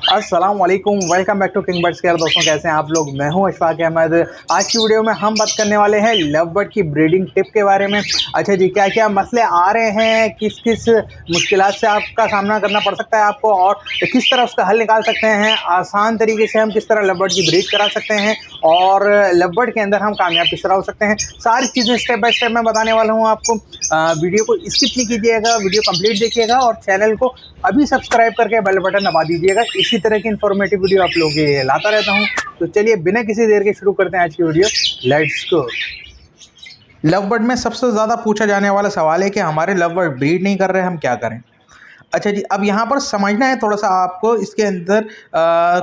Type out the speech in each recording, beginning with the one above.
अस्सलाम वालेकुम, welcome back to king birds care. दोस्तों कैसे हैं आप लोग? मैं हूं अशफाक अहमद। आज की वीडियो में हम बात करने वाले हैं लव बर्ड की ब्रीडिंग टिप के बारे में। अच्छा जी, क्या क्या मसले आ रहे हैं, किस किस मुश्किलात से आपका सामना करना पड़ सकता है आपको, और किस तरह उसका हल निकाल सकते हैं, आसान तरीके से हम किस तरह लव बर्ड की ब्रीड करा सकते हैं, और लव बर्ड के अंदर हम कामयाब किस तरह हो सकते हैं, सारी चीज़ें स्टेप बाय स्टेप मैं बताने वाला हूँ आपको। वीडियो को स्किप नहीं कीजिएगा, वीडियो कंप्लीट देखिएगा और चैनल को अभी सब्सक्राइब करके बेल बटन दबा दीजिएगा। इसी तरह की इन्फॉर्मेटिव वीडियो आप लोगों के लिए लाता रहता हूं। तो चलिए बिना किसी देर के शुरू करते हैं आज की video. Let's go. Love bird में सबसे ज़्यादा पूछा जाने वाला सवाल है कि हमारे लव बर्ड ब्रीड नहीं कर रहे, हम क्या करें। अच्छा जी, अब यहाँ पर समझना है थोड़ा सा आपको। इसके अंदर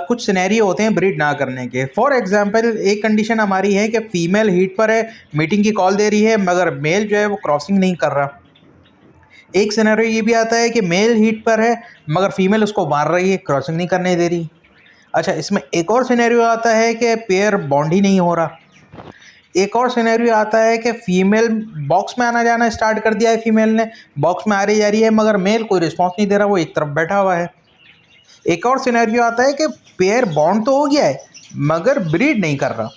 कुछ सिनेरियो होते हैं ब्रीड ना करने के। फॉर एग्जांपल, एक कंडीशन हमारी है कि फीमेल हीट पर है, मीटिंग की कॉल दे रही है, मगर मेल जो है वो क्रॉसिंग नहीं कर रहा। एक सिनेरियो ये भी आता है कि मेल हीट पर है मगर फीमेल उसको मार रही है, क्रॉसिंग नहीं करने दे रही। अच्छा, इसमें एक और सिनेरियो आता है कि पेयर बॉन्ड ही नहीं हो रहा। एक और सिनेरियो आता है कि फीमेल बॉक्स में आना जाना स्टार्ट कर दिया है, फीमेल ने बॉक्स में आ रही जा रही है मगर मेल कोई रिस्पॉन्स नहीं दे रहा, वो एक तरफ बैठा हुआ है। एक और सिनेरियो आता है कि पेयर बॉन्ड तो हो गया है मगर ब्रीड नहीं कर रहा।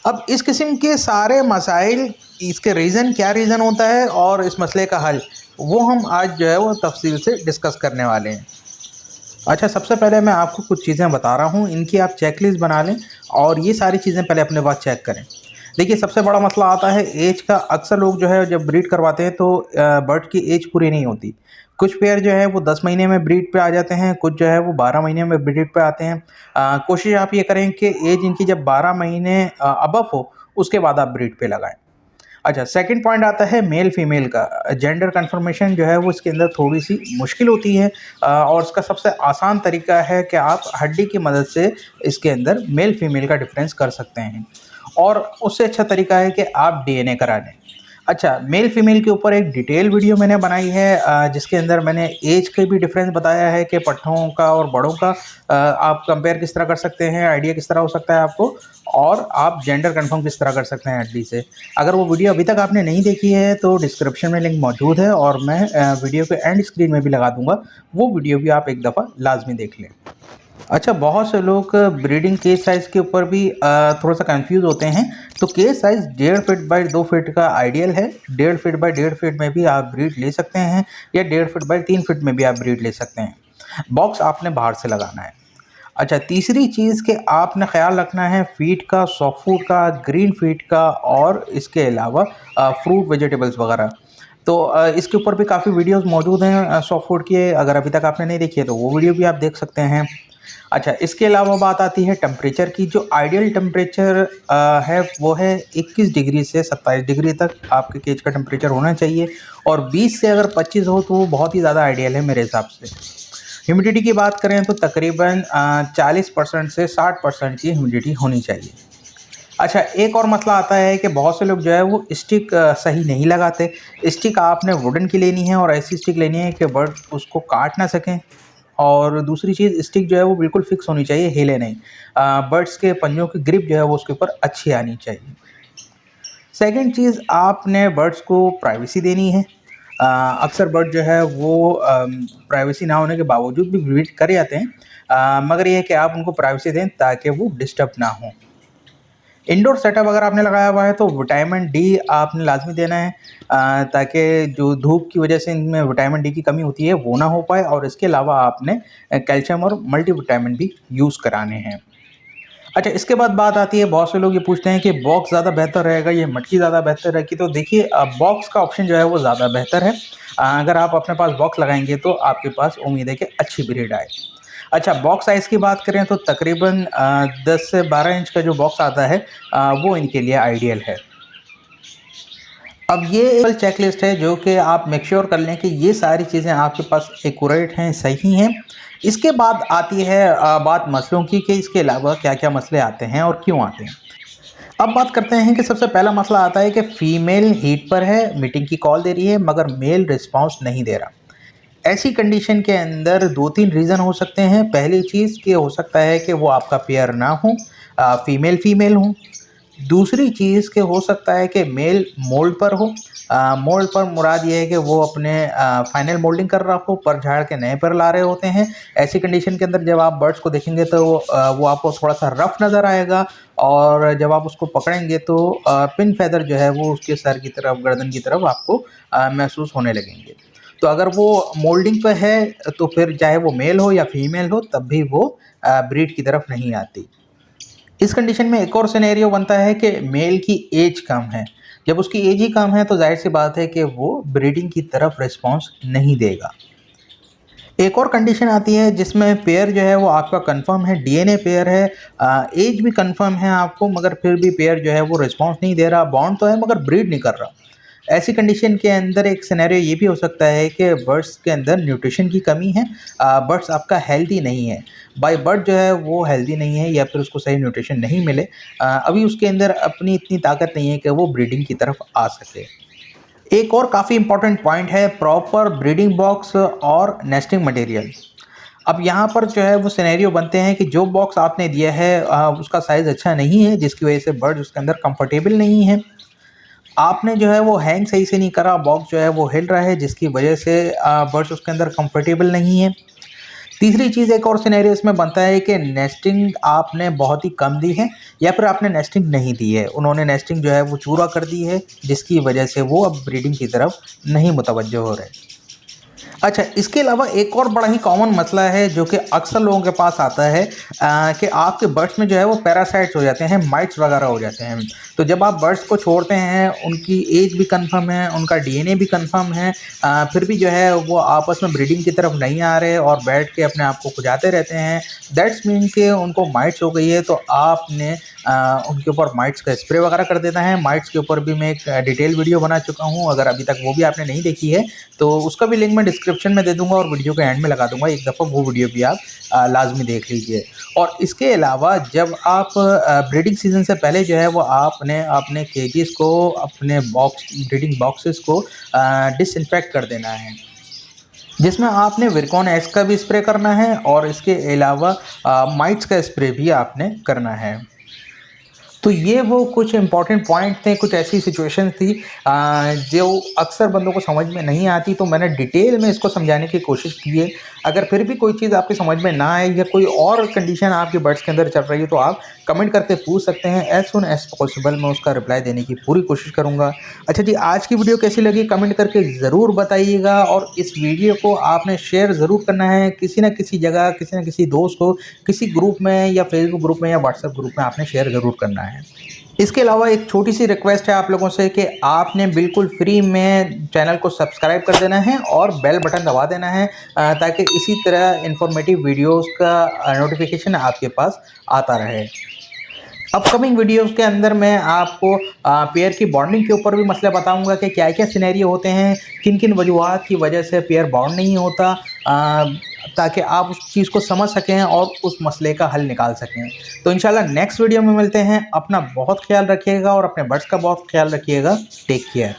अब इस किस्म के सारे मसाइल, इसके रीज़न क्या रीज़न होता है और इस मसले का हल, वो हम आज जो है वो तफसील से डिस्कस करने वाले हैं। अच्छा, सबसे पहले मैं आपको कुछ चीज़ें बता रहा हूँ, इनकी आप चेकलिस्ट बना लें और ये सारी चीज़ें पहले अपने पास चेक करें। देखिए, सबसे बड़ा मसला आता है एज का। अक्सर लोग जो है जब ब्रीड करवाते हैं तो बर्ड की एज पूरी नहीं होती। कुछ पेयर जो है वो 10 महीने में ब्रीड पे आ जाते हैं, कुछ जो है वो 12 महीने में ब्रीड पे आते हैं। कोशिश आप ये करें कि एज इनकी जब 12 महीने अबव हो उसके बाद आप ब्रीड पे लगाएं। अच्छा, सेकंड पॉइंट आता है मेल फीमेल का। जेंडर कन्फर्मेशन जो है वो इसके अंदर थोड़ी सी मुश्किल होती है, और इसका सबसे आसान तरीका है कि आप हड्डी की मदद से इसके अंदर मेल फीमेल का डिफरेंस कर सकते हैं, और उससे अच्छा तरीका है कि आप डीएनए करा लें। अच्छा, मेल फीमेल के ऊपर एक डिटेल वीडियो मैंने बनाई है, जिसके अंदर मैंने एज के भी डिफरेंस बताया है कि पट्ठों का और बड़ों का आप कंपेयर किस तरह कर सकते हैं, आइडिया किस तरह हो सकता है आपको, और आप जेंडर कंफर्म किस तरह कर सकते हैं हड्डी से। अगर वो वीडियो अभी तक आपने नहीं देखी है तो डिस्क्रिप्शन में लिंक मौजूद है, और मैं वीडियो के एंड स्क्रीन में भी लगा दूंगा। वो वीडियो भी आप एक दफ़ा लाजमी देख लें। अच्छा, बहुत से लोग ब्रीडिंग केज साइज़ के ऊपर भी थोड़ा सा कंफ्यूज होते हैं। तो cage size 1.5 feet by 2 feet का आइडियल है। 1.5 फीट बाई 1.5 फीट में भी आप ब्रीड ले सकते हैं, या 1.5 फीट बाई 3 फीट में भी आप ब्रीड ले सकते हैं। बॉक्स आपने बाहर से लगाना है। अच्छा, तीसरी चीज़ कि आपने ख्याल रखना है फीड का, सॉफ्ट फूड का, ग्रीन फीड का, और इसके अलावा फ्रूट वेजिटेबल्स वगैरह। तो इसके ऊपर भी काफ़ी वीडियोस मौजूद हैं सॉफ्ट फूड के। अगर अभी तक आपने नहीं देखी है तो वो वीडियो भी आप देख सकते हैं। अच्छा, इसके अलावा बात आती है टेम्परेचर की। जो आइडियल टेम्परेचर है वो है 21 डिग्री से 27 डिग्री तक आपके केज का टेम्परेचर होना चाहिए, और 20 से अगर 25 हो तो वो बहुत ही ज़्यादा आइडियल है मेरे हिसाब से। ह्यूमिडिटी की बात करें तो तकरीबन 40% से 60% की ह्यूमिडिटी होनी चाहिए। अच्छा, एक और मसला आता है कि बहुत से लोग जो है वो स्टिक सही नहीं लगाते। स्टिक आपने वुडन की लेनी है, और ऐसी स्टिक लेनी है कि बर्ड उसको काट ना सकें। और दूसरी चीज़, स्टिक जो है वो बिल्कुल फिक्स होनी चाहिए, हिले नहीं। बर्ड्स के पंजों की ग्रिप जो है वो उसके ऊपर अच्छी आनी चाहिए। सेकंड चीज़, आपने बर्ड्स को प्राइवेसी देनी है। अक्सर बर्ड जो है वो प्राइवेसी ना होने के बावजूद भी ब्रीड कर जाते हैं, मगर ये है कि आप उनको प्राइवेसी दें ताकि वो डिस्टर्ब ना हो। इंडोर सेटअप अगर आपने लगाया हुआ है तो विटामिन डी आपने लाजमी देना है, ताकि जो धूप की वजह से इनमें विटामिन डी की कमी होती है वो ना हो पाए, और इसके अलावा आपने कैल्शियम और मल्टीविटामिन भी यूज़ कराने हैं। अच्छा, इसके बाद बात आती है, बहुत से लोग ये पूछते हैं कि बॉक्स ज़्यादा बेहतर रहेगा या मटकी ज़्यादा बेहतर रहेगी। तो देखिए, बॉक्स का ऑप्शन जो है वो ज़्यादा बेहतर है। अगर आप अपने पास बॉक्स लगाएंगे तो आपके पास उम्मीद है कि अच्छी ब्रीड आए। अच्छा, बॉक्स साइज़ की बात करें तो तकरीबन 10 से 12 इंच का जो बॉक्स आता है वो इनके लिए आइडियल है। अब ये एक चेक लिस्ट है जो कि आप मेक श्योर कर लें कि ये सारी चीज़ें आपके पास एक्यूरेट हैं, सही हैं। इसके बाद आती है बात मसलों की, कि इसके अलावा क्या क्या मसले आते हैं और क्यों आते हैं। अब बात करते हैं कि सबसे पहला मसला आता है कि फ़ीमेल हीट पर है, मीटिंग की कॉल दे रही है मगर मेल रिस्पॉन्स नहीं दे रहा। ऐसी कंडीशन के अंदर 2-3 रीज़न हो सकते हैं। पहली चीज़ कि हो सकता है कि वो आपका पेयर ना हो, फीमेल फीमेल हो। दूसरी चीज़ के हो सकता है कि मेल मोल्ड पर हो। मोल्ड पर मुराद ये है कि वो अपने फाइनल मोल्डिंग कर रहा हो, पर झाड़ के नए पर ला रहे होते हैं। ऐसी कंडीशन के अंदर जब आप बर्ड्स को देखेंगे तो वो आपको थोड़ा सा रफ नज़र आएगा, और जब आप उसको पकड़ेंगे तो पिन फैदर जो है वो उसके सर की तरफ, गर्दन की तरफ आपको महसूस होने लगेंगे। तो अगर वो मोल्डिंग पे है तो फिर चाहे वो मेल हो या फीमेल हो, तब भी वो ब्रीड की तरफ नहीं आती। इस कंडीशन में एक और सिनेरियो बनता है कि मेल की एज कम है। जब उसकी एज ही कम है तो जाहिर सी बात है कि वो ब्रीडिंग की तरफ रिस्पॉन्स नहीं देगा। एक और कंडीशन आती है जिसमें पेयर जो है वो आपका कंफर्म है, डीएनए पेयर है, एज भी कंफर्म है आपको, मगर फिर भी पेयर जो है वो रिस्पॉन्स नहीं दे रहा, बॉन्ड तो है मगर ब्रीड नहीं कर रहा। ऐसी कंडीशन के अंदर एक सिनेरियो ये भी हो सकता है कि बर्ड्स के अंदर न्यूट्रिशन की कमी है, बर्ड्स आपका हेल्दी नहीं है, बाय बर्ड जो है वो हेल्दी नहीं है, या फिर उसको सही न्यूट्रिशन नहीं मिले, अभी उसके अंदर अपनी इतनी ताकत नहीं है कि वो ब्रीडिंग की तरफ आ सके। एक और काफ़ी इंपॉर्टेंट पॉइंट है प्रॉपर ब्रीडिंग बॉक्स और नेस्टिंग मटेरियल। अब यहाँ पर जो है वो सिनेरियो बनते हैं कि जो बॉक्स आपने दिया है उसका साइज़ अच्छा नहीं है, जिसकी वजह से बर्ड उसके अंदर कंफर्टेबल नहीं है। आपने जो है वो हैंग सही से नहीं करा, बॉक्स जो है वो हिल रहा है, जिसकी वजह से बर्ड्स उसके अंदर कंफर्टेबल नहीं है। तीसरी चीज़ एक और सिनेरियो इसमें बनता है कि नेस्टिंग आपने बहुत ही कम दी है, या फिर आपने नेस्टिंग नहीं दी है, उन्होंने नेस्टिंग जो है वो चूरा कर दी है, जिसकी वजह से वो अब ब्रीडिंग की तरफ नहीं मुतवज्जो हो रहे। अच्छा, इसके अलावा एक और बड़ा ही कॉमन मसला है जो कि अक्सर लोगों के पास आता है कि आपके बर्ड्स में जो है वो पैरासाइट्स हो जाते हैं, माइट्स वगैरह हो जाते हैं। तो जब आप बर्ड्स को छोड़ते हैं, उनकी एज भी कंफर्म है, उनका डीएनए भी कंफर्म है, फिर भी जो है वो आपस में ब्रीडिंग की तरफ नहीं आ रहे और बैठ के अपने आप को खुजाते रहते हैं, दैट्स मीन कि उनको माइट्स हो गई है। तो आपने उनके ऊपर माइट्स का स्प्रे वगैरह कर देना है। माइट्स के ऊपर भी मैं एक डिटेल वीडियो बना चुका हूँ, अगर अभी तक वो भी आपने नहीं देखी है तो उसका भी लिंक मैं डिस्क्रिप्शन में दे दूंगा और वीडियो के एंड में लगा दूंगा, एक दफ़ा वो वीडियो भी आप लाजमी देख लीजिए। और इसके अलावा जब आप ब्रीडिंग सीजन से पहले जो है वो आपने अपने केजेस को, अपने बॉक्स, ब्रीडिंग बॉक्सेस को डिसइंफेक्ट कर देना है, जिसमें आपने विरकॉन एस का भी स्प्रे करना है और इसके अलावा माइट्स का स्प्रे भी आपने करना है। तो ये वो कुछ इंपॉर्टेंट पॉइंट थे, कुछ ऐसी सिचुएशन थी जो अक्सर बंदों को समझ में नहीं आती, तो मैंने डिटेल में इसको समझाने की कोशिश की है। अगर फिर भी कोई चीज़ आपकी समझ में ना आए या कोई और कंडीशन आपके बर्ड्स के अंदर चल रही है तो आप कमेंट करके पूछ सकते हैं, एज सुन एज पॉसिबल मैं उसका रिप्लाई देने की पूरी कोशिश करूँगा। अच्छा जी, आज की वीडियो कैसी लगी कमेंट करके ज़रूर बताइएगा, और इस वीडियो को आपने शेयर ज़रूर करना है किसी न किसी जगह, किसी न किसी दोस्त को, किसी ग्रुप में या फेसबुक ग्रुप में या व्हाट्सएप ग्रुप में आपने शेयर ज़रूर करना है। इसके अलावा एक छोटी सी रिक्वेस्ट है आप लोगों से कि आपने बिल्कुल फ्री में चैनल को सब्सक्राइब कर देना है और बेल बटन दबा देना है, ताकि इसी तरह इंफॉर्मेटिव वीडियोस का नोटिफिकेशन आपके पास आता रहे। अपकमिंग वीडियोस के अंदर मैं आपको पेयर की बॉन्डिंग के ऊपर भी मसले बताऊंगा कि क्या क्या सिनेरियो होते हैं, किन किन वजूहात की वजह से पेयर बॉन्ड नहीं होता, ताकि आप उस चीज़ को समझ सकें और उस मसले का हल निकाल सकें। तो इंशाल्लाह नेक्स्ट वीडियो में मिलते हैं। अपना बहुत ख्याल रखिएगा और अपने बर्ड्स का बहुत ख्याल रखिएगा। Take care.